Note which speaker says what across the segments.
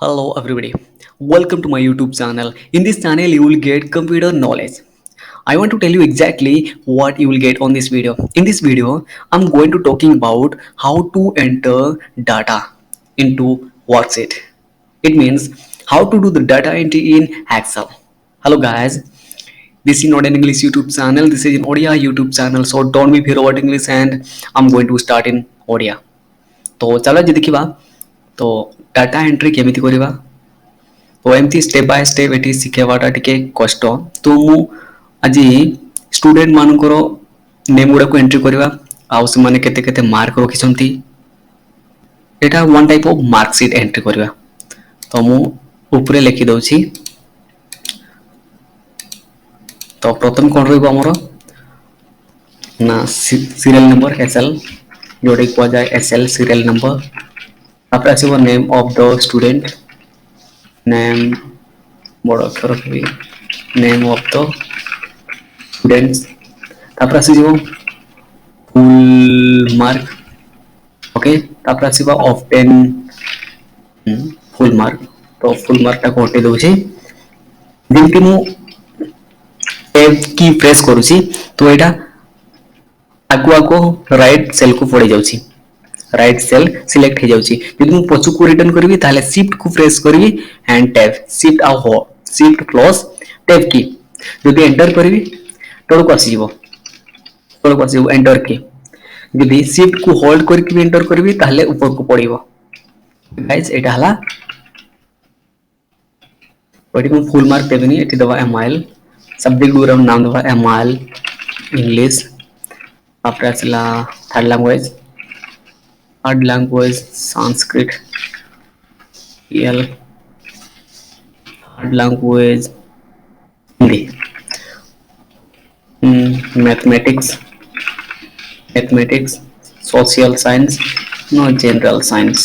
Speaker 1: Hello everybody. Welcome to my YouTube channel. In this channel you will get computer knowledge. I want to tell you exactly what you will get on this video. In this video I'm going to talking about how to enter data into worksheet. It means how to do the data entry in Excel. Hello guys. This is not an English YouTube channel. This is an Odia YouTube channel. So don't be fear about English and I'm going to start in Odia. तो चलो जी देखिबा तो data entry केमिति करिबा तो एमती step by step eighty शिखेबाटा टिके कष्ट तो मु आज स्टूडेंट मानकर नेम गुड़ा को एंट्री करिबा आउ से माने केते केते mark रखिसंती Etah one type of marksheet entry करिबा तो मु ऊपरे लिखि दउछि तो प्रथम कोन रहइबो हमरो ना सीरियल नंबर एसएल जोड़े को जाए एसएल सीरियल नंबर तापर आसीबो name of the student name बड़ अक्षर रखिबी नेम ऑफ द स्टूडेंट्स तापर आसीबो फुल मार्क ओके तापर आसीबो ऑफ 10 फुल मार्क तो फुल मार्क टा कोटे दउछि जेमति मु टैब की प्रेस करूछि तो एटा आगु आगु राइट सेल को पड़े जाउछि राइट सेल सिलेक्ट हो जाउछि यदि मु पछु को रिटर्न करबी ताले शिफ्ट को प्रेस करबी एंड टैब शिफ्ट आ हो शिफ्ट प्लस टैब की यदि एंटर करबी तळको आसी जिवो एंटर की यदि शिफ्ट को होल्ड करके एंटर करबी ताले ऊपर को पड़िबो गाइस एटा हला ओटी मु फुल मार्क देबनी एटी दबा एमआईएल सब्जेक्ट गुरम नाम दबा एमआईएल इंग्लिश आफ्टर असला थर्ड लैंग्वेज संस्कृत एल third language Hindi mathematics social science no general science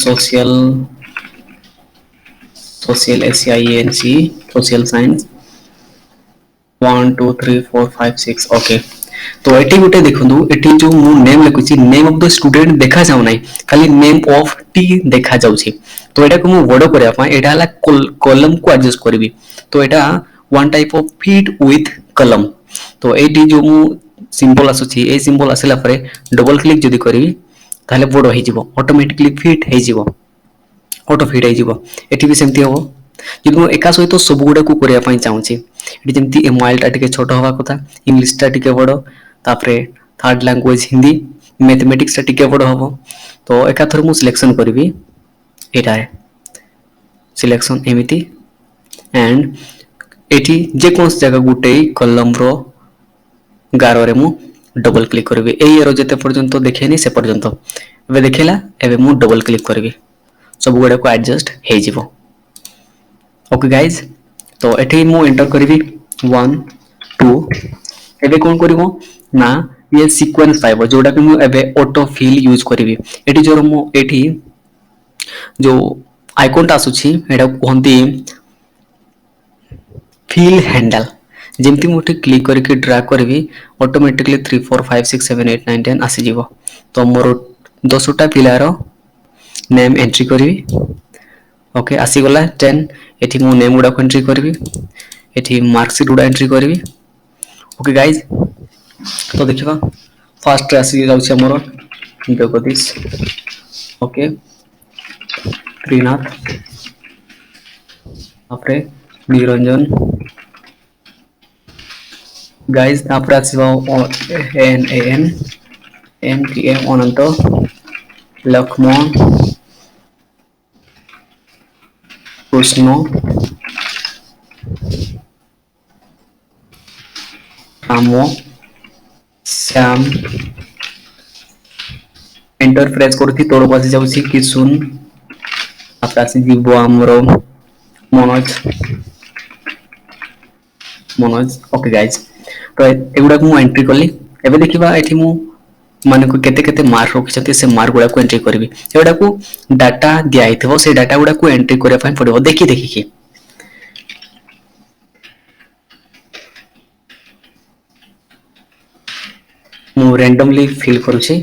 Speaker 1: social SCIENC social science 1 2 3 4 5 6 okay तो एटी गुटे देखंतु एटी जो मु नेम लिखुची नेम ऑफ द स्टूडेंट देखा जाउ नै खाली नेम ऑफ टी देखा जाउची तो एटा को मु बडो करया पा एटा हला कॉलम को एडजस्ट करबी तो एटा one type of fit with column तो एटी जो मु सिंबल आसुची ए सिंबल आसला परे डबल क्लिक जदी करबी ताले बडो हे जिवो ऑटोमेटिकली फिट हे जिवो ऑटो फिट हे जिवो एटी भी सेमती हो जदि मु एका सहित सब गुडा को करिया पई चाहूची एटी जेमती एमआईएल टा टिके छोटो हवा कथा इंग्लिश टा टिके बडो तापरे थर्ड लैंग्वेज हिंदी मैथमेटिक्स टा टिके बडो हबो तो एका थर मु सिलेक्शन करबी एटा है सिलेक्शन एमिति एंड एटी जे कोनस जगह गुटे कॉलम रो गारो रे मु डबल क्लिक करबी ए एरो जते पर्यंत देखेनी से पर्यंत एबे देखेला एबे मु डबल क्लिक करबी सब गुडा को एडजस्ट हे जिवो ओके गाइज तो एठी मु एंटर करबी 1 2 एबे कोन करबो ना ये सीक्वेंस पाइबो जोडा कि मु एबे ऑटो फिल यूज करबी एठी जोर मु एठी जो आइकन टा आसुची एटा कोहंती फिल हैंडल जेमती मुठी क्लिक करके ड्रैग करबी ऑटोमेटिकली 3 4 5 6 7 8 9 10 आसी जिवो तो मोर 10टा पिलार नेम एंट्री करबी ओके आसी गला 10 एठी मु नेम गुडा एंट्री करबी एठी मार्कशीट गुडा एंट्री करबी ओके गाइज तो देखिबा फर्स्ट आसी जाउछ हमर जगदीश ओके त्रिनाथ आपरे निरंजन गाइज तापर आसीबा NAN अनंत लक्ष्मण कृष्ण राम श्याम एंटर प्रेस करथि तोड़ पासी जाउछि किसुन आकाशी जीव हमरो मनोज ओके गाइज तो एगुडा को एंट्री करली एबे देखिबा एठी मु माने को केते केते मार्क रखिसथि से मार्क गुडा को एंट्री करबी एगुडा को डाटा दिया हिथबो से डाटा गुडा को एंट्री करे फाइन पड़िबो देखि देखि के मु रैंडमली फिल करूछि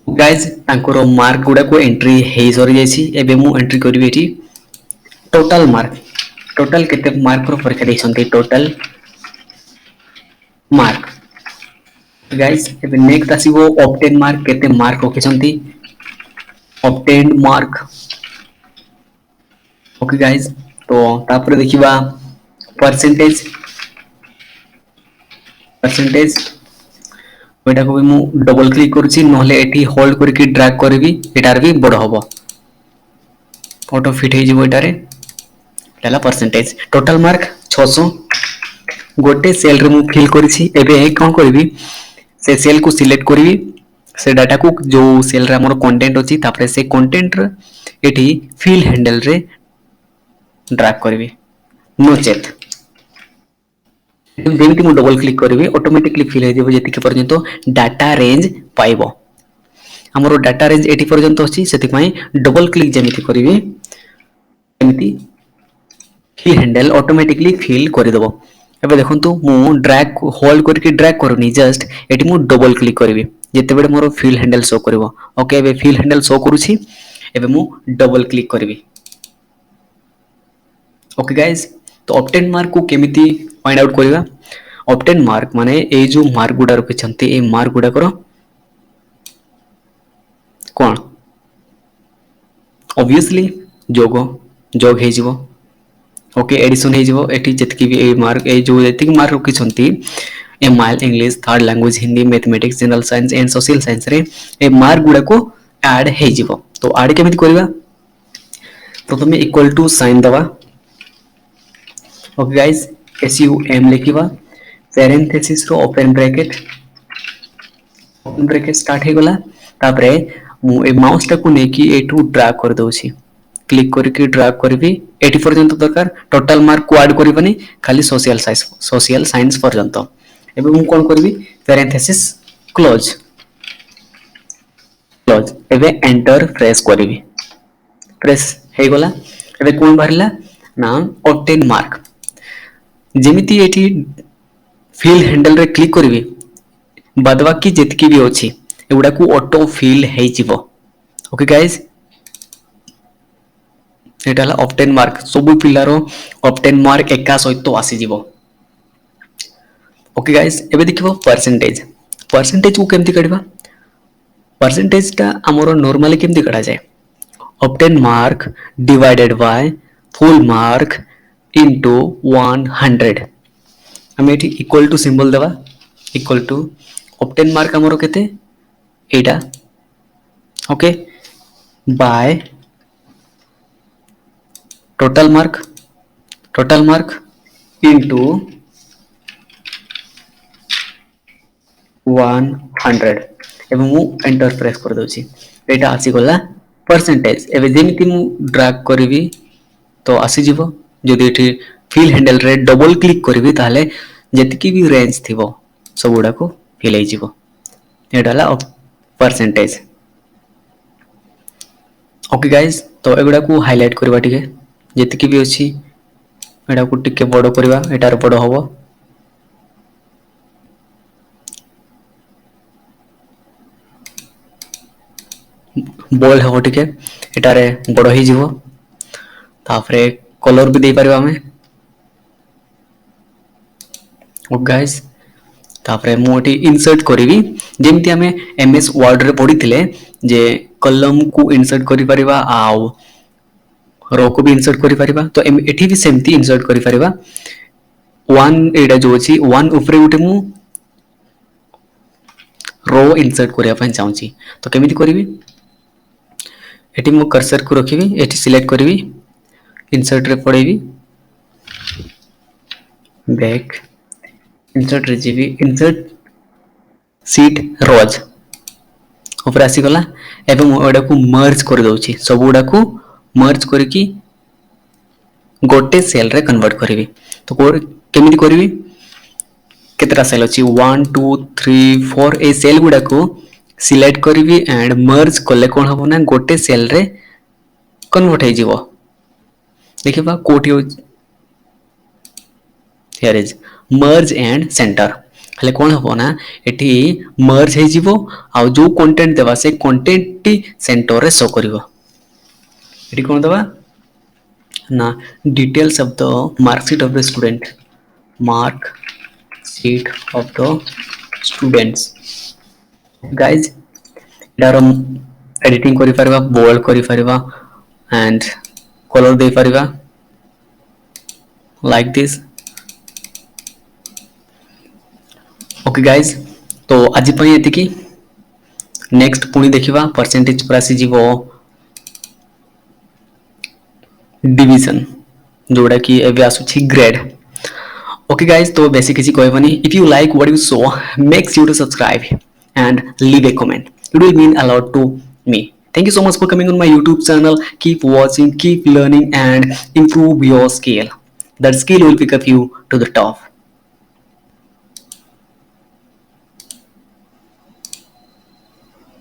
Speaker 1: गाइज तांकर मार्क गुड़ा को एंट्री हे सरी जाइछि एबे मु एंट्री करबी एठी टोटल मार्क टोटल केते मार्क रो परीक्षा देछन्ते टोटल मार्क गाइज एबे नेक्स्ट आसीबो ऑब्टेन मार्क केते मार्क रखिसन्ती ऑब्टेन मार्क ओके गाइज तो तापर देखिबा परसेंटेज परसेंटेज एटा को भी मु डबल क्लिक करूची नहले एठी होल्ड करके ड्रैग करबी एटार भी बड़ हबो फोटो फिट हे जिवो एटारे एला परसेंटेज टोटल मार्क 600 गोटे सेल रे मु फिल करिछि एबे कोन करबी से सेल को सिलेक्ट करबी से डाटा को जो सेल रे हमर कंटेंट अछि तापर से कंटेंट रे एठी फिल हैंडल रे ड्रैग करबी नोचेत जेमिति मु डबल क्लिक करबी ऑटोमेटिकली फिल हे जिवो जेतिके पर्यंत डाटा रेंज पाइबो हमरो डाटा रेंज एटी पर्यंत अछि सेति पई डबल क्लिक जेमिति करबी एमिति फिल हैंडल ऑटोमेटिकली फिल कर देबो एबे देखंतु मु ड्रैग होल्ड करके ड्रैग करनी जस्ट एटी मु डबल क्लिक करबी जेते बेले मोर फिल हैंडल शो करबो ओके एबे फिल हैंडल शो करूछि एबे मु डबल क्लिक करबी ओके गाइस तो ऑब्टेन मार्क को केमिति फाइंड आउट करबा ऑब्टेन मार्क माने ए जो मार्क गुडा रखिछन्ते ए मार्क गुडा करो कोन ऑब्वियसली जोग हे जिवो ओके एडिशन हे जिवो एठी जतकी भी ए मार्क ए जो जतिक मार्क रखिछन्ती MIL English third language Hindi mathematics general science and social science रे ए मार्क गुडा को ऐड हे जिवो तो ऐड केमिति करबा प्रथमे इक्वल टू साइन दबा ओके गाइस SUM लिखिबा पैरेंथेसिस रो ओपन ब्रैकेट स्टार्ट हे गला तापरे मु ए माउस टा को नेकी एटू ड्रैग कर दोछि क्लिक करके ड्रैग करबी 80 पर्यंत दरकार टोटल मार्क को ऐड करबनी खाली सोशल साइंस पर्यंत एबे मु कोन करबी पैरेंथेसिस क्लोज एबे एंटर प्रेस करबी प्रेस हे गला एबे कोन बाहरला ना ऑब्टेन मार्क जेमिति एठी फिल हैंडल रे क्लिक करबी बादवा की जेतकी भी अछि एगुडा को ऑटो फिल हे जिवो ओके गाइस एटाला ऑब्टेन मार्क सब पिलारो ऑब्टेन मार्क एका सहित आसी जिवो ओके गाइस एबे देखिबो परसेंटेज को केमति कढबा परसेंटेज ता हमरो नॉर्मली केमति कढा जाय obtain mark divided by full mark into 100 हम एठी इक्वल टू सिंबल देबा इक्वल टू ऑब्टेन मार्क हमरो केते एटा okay by total mark into 100 एबे मु एंटर प्रेस कर दोछि एटा आसी गला परसेंटेज एबे जेमिति मु ड्रैग करबी तो आसी जिवो जदि एठी फिल हैंडल रे डबल क्लिक करबी ताले जेतकी भी रेंज थिबो सब गुडा को फिल हे जिवो एडाला परसेंटेज ओके गाइस तो एगुडा को हाइलाइट करबा टिके जेतकी भी अछि एडा को टिके बडो करबा एटार बडो हबो बोल्ड हबो टिके एटारे बडो हे जिवो ताफरे कलर भी दे पारिबा हमें ओ गाइस तापरे मोटी इंसर्ट करिवि जेमति हमें एमएस वर्ड रे पढी थिले जे कलम को इंसर्ट करि परिबा आउ रो को भी इंसर्ट करि परिबा तो एठी भी सेमति इंसर्ट करि परिबा वन एडा जो अछि वन ऊपर उठे मु रो इंसर्ट करिया पय चाहूची तो केमिति करिवि एठी मु कर्सर को रखिवि एठी सिलेक्ट करिवि इंसर्ट रे पड़ेबी बैक इंसर्ट रे जीवी इंसर्ट सीट रोज ऊपर आसी गला एबे मु एडा को मर्ज कर दोछि सब गुडा को मर्ज करकी गोटे सेल रे कन्वर्ट करिवि तो केमिति करिवि केतरा सेल अछि 1 2 3 4 ए सेल गुडा को सिलेक्ट करिवि एंड मर्ज कले कोन हबो ना गोटे सेल रे कन्वर्ट हे जिवो देखिबा coat here is merge and centre ହେଲେ କ'ଣ ହେବ ନା ଏଠି ମର୍ଜ ହେଇଯିବ ଆଉ ଯେଉଁ କଣ୍ଟେଣ୍ଟ ଦେବା ସେ କଣ୍ଟେଣ୍ଟଟି ସେଣ୍ଟରରେ ଶୋ କରିବ। ଏଠି କ'ଣ ଦେବା ନା details of the marksheet of the student, mark sheet of the students. Guys ଏଟାର ଏଡିଟିଂ କରିପାରିବା, ବୋଲ୍ଡ କରିପାରିବା ଆଣ୍ଡ କଲର ଦେଇପାରିବା ଲାଇକ୍ ଦିସ୍। ओके गाइज तो आज ये नेक्स्ट पुणी देखा परसेंटेज पर आसीज डिविजन जोड़ा कि एबे आसुछि ग्रेड। ओके गाइज तो बेसी किसी कहबनी। If you like what you saw makes you to subscribe and leave a comment. It will mean a lot to me. Thank you so much for coming on my YouTube channel. Keep watching, keep learning and improve your skill. That skill will pick up you to the top.